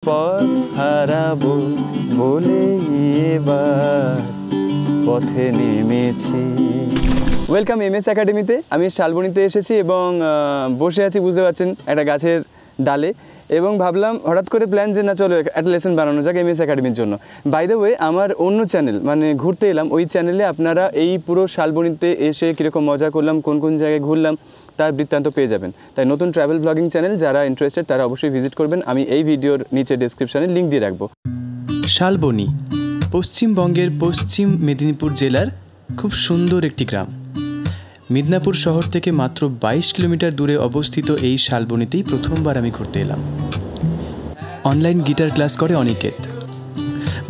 পথ হারাবো বলে এবার পথে নেমেছি। ওয়েলকাম এমএস একাডেমিতে। আমি শালবনীতে এসেছি এবং বসে আছি, বুঝতে পারছেন, একটা গাছের ডালে, এবং ভাবলাম হঠাৎ করে প্ল্যান যে না চলো একটা লেসন বানানো যাক এমএস একাডেমির জন্য। বাই দ্য ওয়ে, আমার অন্য চ্যানেল, মানে ঘুরতে এলাম, ওই চ্যানেলে আপনারা এই পুরো শালবনীতে এসে কীরকম মজা করলাম, কোন কোন জায়গায় ঘুরলাম তার বৃত্তান্ত পেয়ে যাবেন। তাই নতুন ট্রাভেল ব্লগিং চ্যানেল যারা ইন্টারেস্টেড তারা অবশ্যই ভিজিট করবেন। আমি এই ভিডিওর নিচে ডেসক্রিপশানে লিঙ্ক দিয়ে রাখবো। শালবনী পশ্চিমবঙ্গের পশ্চিম মেদিনীপুর জেলার খুব সুন্দর একটি গ্রাম। মিদনাপুর শহর থেকে মাত্র 22 কিলোমিটার দূরে অবস্থিত এই শালবনীতেই প্রথমবার আমি ঘুরতে এলাম। অনলাইন গিটার ক্লাস করে অনিকেত।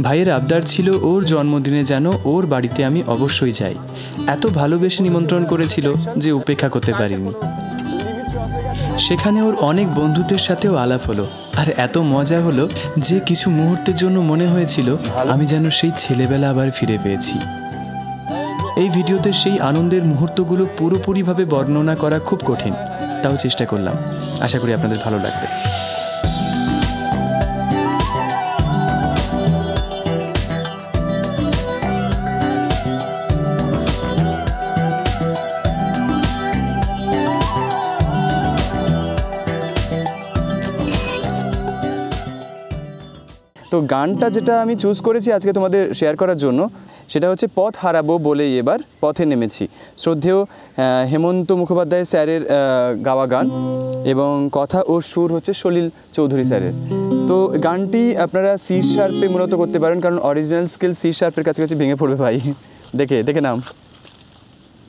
ভাইয়ের আবদার ছিল ওর জন্মদিনে যেন ওর বাড়িতে আমি অবশ্যই যাই। এত ভালোবেসে নিমন্ত্রণ করেছিল যে উপেক্ষা করতে পারিনি। সেখানে ওর অনেক বন্ধুদের সাথেও আলাপ হলো, আর এত মজা হলো যে কিছু মুহূর্তের জন্য মনে হয়েছিল আমি যেন সেই ছেলেবেলা আবার ফিরে পেয়েছি। এই ভিডিওতে সেই আনন্দের মুহূর্তগুলো পুরোপুরিভাবে বর্ণনা করা খুব কঠিন, তাও চেষ্টা করলাম। আশা করি আপনাদের ভালো লাগবে। তো গানটা যেটা আমি চুজ করেছি আজকে তোমাদের শেয়ার করার জন্য, সেটা হচ্ছে পথ হারাবো বলেই এবার পথে নেমেছি। শ্রদ্ধেয় হেমন্ত মুখোপাধ্যায় স্যারের গাওয়া গান, এবং কথা ও সুর হচ্ছে সলিল চৌধুরী স্যারের। তো গানটি আপনারা সি শার্পে মূলত করতে পারেন, কারণ অরিজিনাল স্কেল সি শার্পের কাছাকাছি ভেঙে পড়বে ভাই। দেখে নাম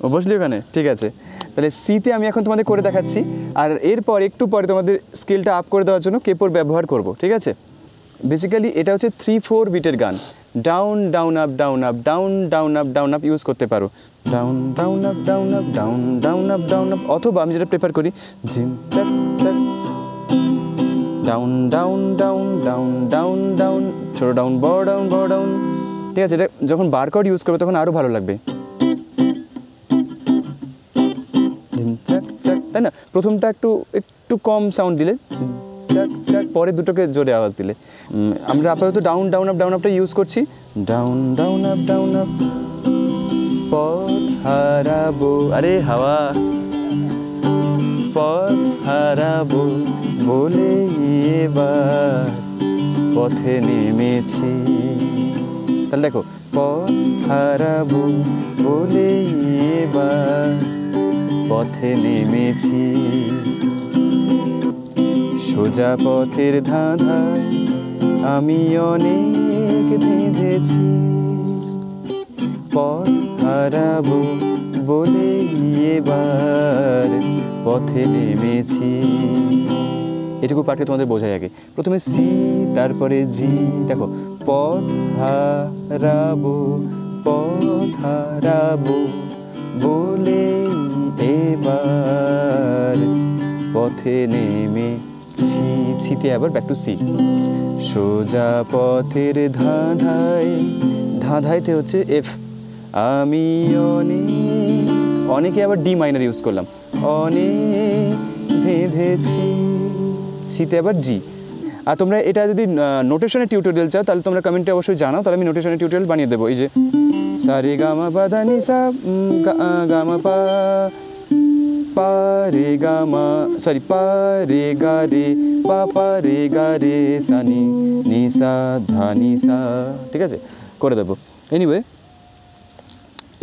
ও বসলি ওখানে, ঠিক আছে। তাহলে সিতে আমি এখন তোমাদের করে দেখাচ্ছি, আর এরপর একটু পরে তোমাদের স্কেলটা আপ করে দেওয়ার জন্য কেপোর ব্যবহার করব, ঠিক আছে। বেসিক্যালি এটা হচ্ছে 3-4 বিটের গান। Down down up down up down down up down up use করতে পারো। Down down up down up down down up down up, অথবা আমি যেটা প্রেফার করি জিন চাক চাক down down down down down down, ছোটো ডাউন বড় ডাউন বড় ডাউন, ঠিক আছে। এটা যখন বার কর্ড ইউজ করবে তখন আরও ভালো লাগবে। চাক চাক, তাই না? প্রথমটা একটু কম সাউন্ড দিলে চাক চাক, পরে দুটোকে জোরে আওয়াজ দিলে। আমরা আপাতত ডাউন ডাউন আপ ডাউন আপটা ইউজ করছি। Down down up down up পথ হারাবো, আরে হাওয়া, পথ হারাবো বলে এবার পথে নেমেছি। তাহলে দেখো, পথ হারাবো বলে এবার পথে নেমেছি। সোজা পথের ধাঁধায় আমি অনেক ধেঁধেছি, পথ হারাবো বলে এবার পথে নেমেছি। এটুকু পাঠকে তোমাদের বোঝাই আগে। প্রথমে সি, তারপরে জি। দেখো, পথ হারাবো বলে এবার পথে নেমেছি। ছিতে আবার ব্যাক টু সি। সোজা পথের ধাঁধাইতে হচ্ছে এফ। আমি অনেকে আবার ডি মাইনার ইউজ করলাম। অনেক ধেঁধেছি। সিতে আবার জি। আর তোমরা এটা যদি নোটেশনের টিউটোরিয়াল চাও তাহলে তোমরা কমেন্টে অবশ্যই জানাও, তাহলে আমি নোটেশনের টিউটোরিয়াল বানিয়ে দেবো। এই যে সারে গামা পাধা নি সা গামা পা রে গামা, সরি পা রে গা রে পা রে গা রে সা নি সা ধা নি সা, ঠিক আছে, করে দেবো। এনিওয়ে,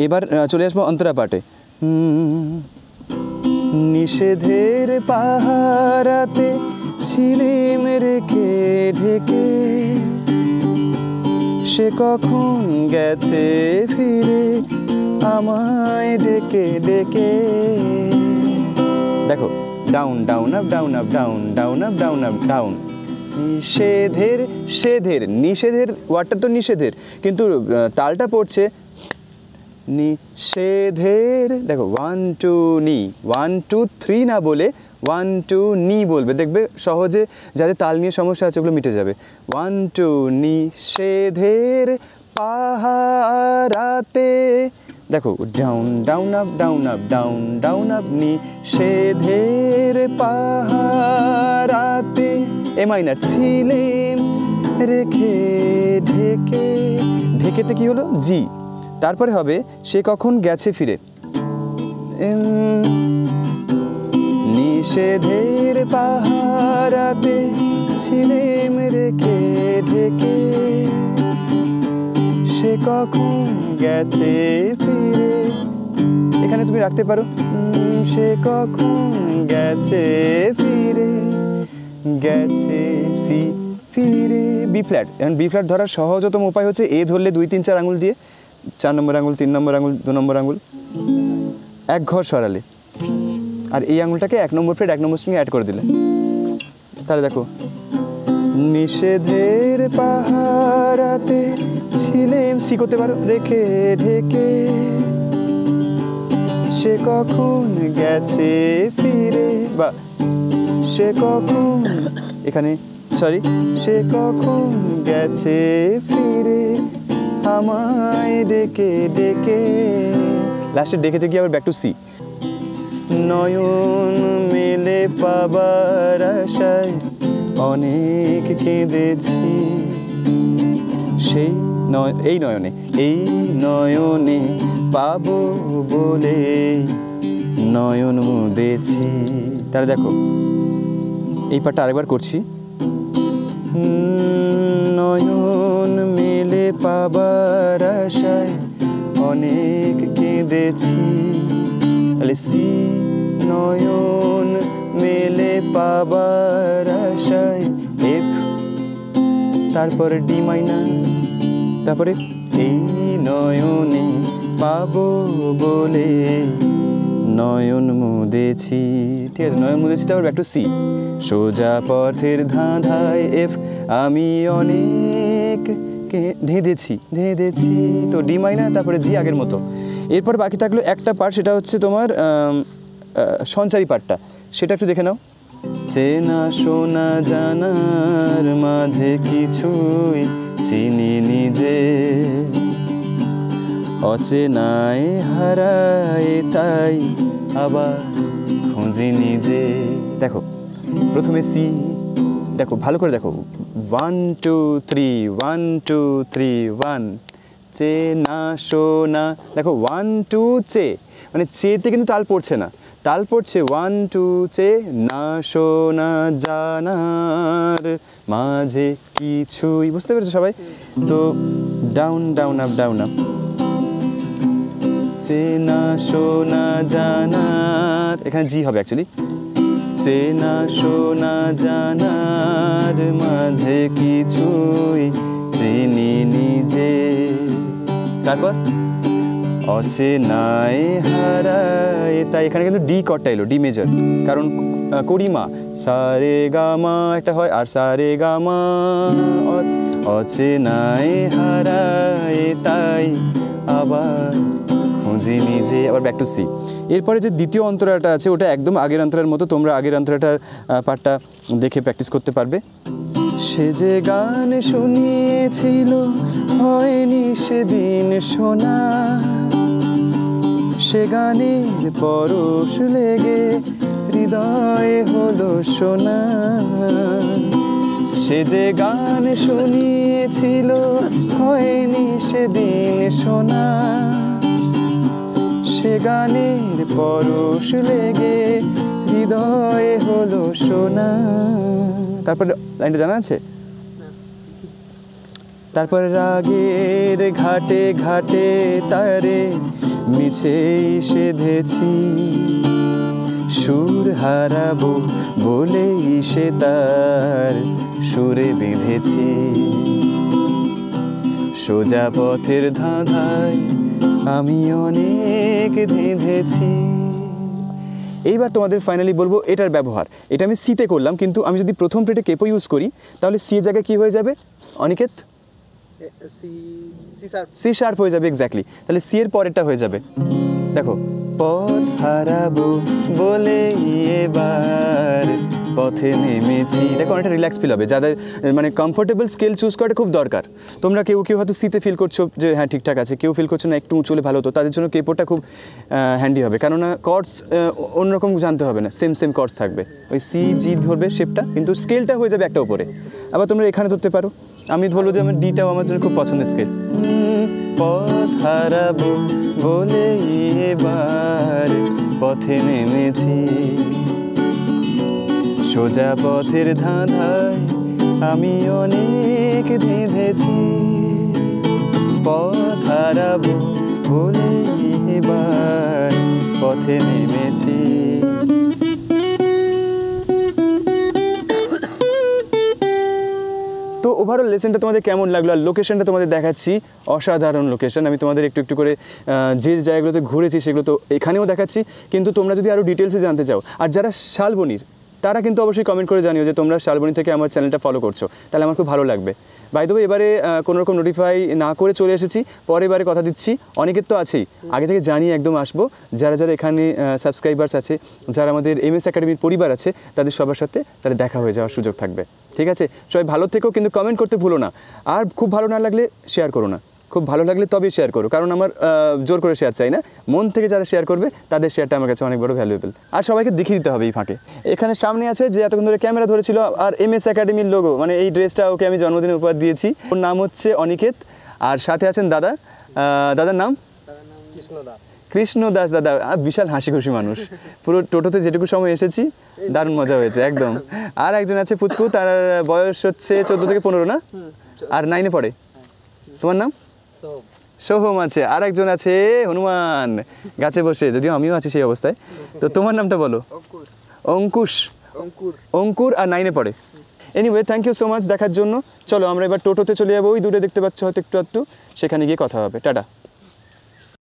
এবার চলে আসবো অন্তরা পাটে। নিষেধের পাহারাতে ছিলিম রেখে ঢেকে, সে কখন গেছে ফিরে আমায় ডেকে ডেকে। দেখো, down down up down up down down up down up down. নিষেধের ওয়ার্ডটা তো নিষেধের, কিন্তু তালটা পড়ছে নিষেধের। দেখো, 1 2 নি, 1 2 3 না বলে 1 2 নি বলবে, দেখবে সহজে যাদের তাল নিয়ে সমস্যা আছে ওগুলো মিটে যাবে। 1 2 নিষেধের পাহারাতে। দেখো, down down up down up down down up নিষেধের পাহারাতে। এ মাইনার ছিলেম রেখে ঢেকে, ঢেকেতে কি হলো জি, তারপরে হবে সে কখন গেছে ফিরে, নিষেধের পাহারাতে ছিলেম রেখে ঢেকে, সে কখন গেছে ফিরে, এখানে তুমি রাখতে পারো সে কখন গেছে ফিরে, গেছে সি ফিরে, বি ফ্ল্যাট। এখন বি ফ্ল্যাট ধরার সহজতম উপায় হচ্ছে এ ধরলে 2 3 4 আঙুল দিয়ে, 4 নম্বর আঙুল, 3 নম্বর আঙুল, 2 নম্বর আঙুল এক ঘর সরালে, আর এই আঙুলটাকে 1 নম্বর ফ্রেট 1 নম্বর স্ট্রিংয়ে অ্যাড করে দিলে, তাহলে দেখো নিষেধের পাহারাতে ছিলেম, সি করতে পারো রেখে ঢেকে, সে কখন গেছে ফিরে, বা সে কখন, এখানে সরি, সে কখন গেছে ফিরে আমায় ডেকে ডেকে, লাস্টে ডেকে থেকে আবার ব্যাক টু সি, নয়ন মেলে পাবার আশায় অনেক কেঁদেছি, সেই এই নয়নে, এই নয়নে পাবো বলে নয়ন মুদেছি। তাহলে দেখো এই পার্টটা আরেকবার করছি, নয়ন মেলে পাবার আশায় অনেক কেঁদেছি, তাহলে সি, নয়ন মেলে পাবার আশায় এফ, তারপরে ডি মাইনার, তারপরে এই নয়নে পাবো বলে নয়ন মুদেছি, ঠিক আছে, নয়ন মুদেছি, তারপর ব্যাক টু সি, সোজা পথের ধাঁধায় এফ, আমি অনেক ধেঁধেছি ধেঁধেছি, তো ডি মাইনার, তারপরে জি আগের মতো। এরপর বাকি থাকলো একটা পার্ট, সেটা হচ্ছে তোমার সঞ্চারী পার্টটা, সেটা একটু দেখে নাও। চেনা শোনা জানার মাঝে কিছুই চিনি নিজে, অচেনায় হারায় তাই আবার খুঁজি নিজে। দেখো প্রথমে সি, দেখো ভালো করে দেখো, 1 2 3 1 2 3 1, চেনা শোনা, দেখো 1 2 চে, মানে চেতে কিন্তু তাল পড়ছে না, তাল পড়ছে 1 2 চে, না শোনা জানার মাঝে কিছুই, বুঝতে পেরেছো সবাই? তো down down up down up, চেনা শোনা জানার, এখানে জি হবে অ্যাকচুয়ালি, চেনা শোনা জানার মাঝে কিছুই চিনি নিজে, তারপর অচেনায় হারায় তাই, এখানে কিন্তু ডি কটটা এলো, ডি মেজর, কারণ করিমা সারে গামা একটা হয়, আর সারে গামা, অচেনায় হারায় তাই আবার খুঁজি নিজে, আবার ব্যাক টু সি। এরপরে যে দ্বিতীয় অন্তরাটা আছে ওটা একদম আগের অন্তরার মতো, তোমরা আগের অন্তরাটার পার্টটা দেখে প্র্যাকটিস করতে পারবে। সে যে গান শুনিয়েছিল হয়নি সেদিন শোনা, সে গানের পরশ লেগে হৃদয়ে হলো শোনা, সে যে গান শুনিয়েছিল হয়নি সেদিন শোনা, সে গানের পরশ লেগে হৃদয়ে হলো শোনা। তারপরে লাইনটা জানা আছে? তারপরে রাগের ঘাটে ঘাটে তারে মিছেই সেধেছি, সুর হারাবো বলেই সে তার সুরে বেঁধেছি, সোজা পথের ধাঁধায় আমি অনেক ধেঁধেছি। এইবার তোমাদের ফাইনালি বলবো এটার ব্যবহার। এটা আমি সিতে করলাম, কিন্তু আমি যদি প্রথম প্লেটে কেপো ইউজ করি তাহলে সি এর জায়গায় কী হয়ে যাবে অনিকেত? সি শার্প হয়ে যাবে, এক্স্যাক্টলি। তাহলে সি এর পরেরটা হয়ে যাবে, দেখো, পথ হারাবো বলে এবার পথে নেমেছি। দেখো অনেকটা রিল্যাক্স ফিল হবে, যাদের মানে কমফোর্টেবল স্কেল চুজ করাটা খুব দরকার। তোমরা কেউ কেউ হয়তো সিতে ফিল করছো যে হ্যাঁ ঠিকঠাক আছে, কেউ ফিল করছো না একটু উঁচু হলে ভালো হতো, তাদের জন্য কেপোটা খুব হ্যান্ডি হবে, কেননা কর্ডস অন্যরকম জানতে হবে না, সেম সেম কর্ডস থাকবে, ওই সি জি ধরবে শেপটা, কিন্তু স্কেলটা হয়ে যাবে একটা উপরে। আবার তোমরা এখানে ধরতে পারো, আমি বলবো যে আমার ডিটাও আমার জন্য খুব পছন্দের স্কেল। পথ হারাবো বলে এবার পথে নেমেছি, সোজা পথের ধাঁধায় আমি অনেক ধেঁধেছি, পথ হারাবো বলে এবার পথে নেমেছি। তো ওভারঅল লেসনটা তোমাদের কেমন লাগলো? আর লোকেশনটা তোমাদের দেখাচ্ছি, অসাধারণ লোকেশন। আমি তোমাদের একটু একটু করে যে জায়গাগুলোতে ঘুরেছি সেগুলো তো এখানেও দেখাচ্ছি, কিন্তু তোমরা যদি আরও ডিটেলসে জানতে চাও, আর যারা শালবনির তারা কিন্তু অবশ্যই কমেন্ট করে জানিও যে তোমরা শালবনি থেকে আমার চ্যানেলটা ফলো করছো, তাহলে আমার খুব ভালো লাগবে। বাই দ্য ওয়ে, এবারে কোনো রকম নোটিফাই না করে চলে এসেছি, পরের কথা দিচ্ছি, অনেকের তো আছেই, আগে থেকে জানিয়ে একদম আসবো। যারা যারা এখানে সাবস্ক্রাইবার্স আছে, যারা আমাদের এমএস একাডেমির পরিবার আছে, তাদের সবার সাথে তাদের দেখা হয়ে যাওয়ার সুযোগ থাকবে। ঠিক আছে, সবাই ভালো থেকো, কিন্তু কমেন্ট করতে ভুলো না। আর খুব ভালো না লাগলে শেয়ার করো না, খুব ভালো লাগলে তবেই শেয়ার করো, কারণ আমার জোর করে শেয়ার চাই না, মন থেকে যারা শেয়ার করবে তাদের শেয়ারটা আমার কাছে অনেক বড় ভ্যালুয়েবল। আর সবাইকে দেখিয়ে দিতে হবে এই ফাঁকে। এখানে সামনে আছে যে এতক্ষণ ধরে ক্যামেরা ধরেছিল, আর এমএস একাডেমির লোগো, মানে এই ড্রেসটা ওকে আমি জন্মদিনে উপহার দিয়েছি। ওর নাম হচ্ছে অনিকেত, আর সাথে আছেন দাদা। দাদার নাম কৃষ্ণ দাস। দাদা বিশাল হাসি খুশি মানুষ, পুরো টোটোতে যেটুকু সময় এসেছি দারুণ মজা হয়েছে একদম। আর একজন আছে পুচকু, তার বয়স হচ্ছে 14 থেকে 15 না, আর 9-এ পড়ে। তোমার নাম? সোহম আছে। আর একজন আছে হনুমান, গাছে বসে, যদিও আমিও আছি সেই অবস্থায়। তো তোমার নামটা বলো। অঙ্কুশ। অঙ্কুর, আর 9-এ পড়ে। Anyway, thank you so much দেখার জন্য। চলো আমরা এবার টোটোতে চলে যাবো, ওই দূরে দেখতে পাচ্ছ হয়তো একটু, সেখানে গিয়ে কথা হবে। টাটা।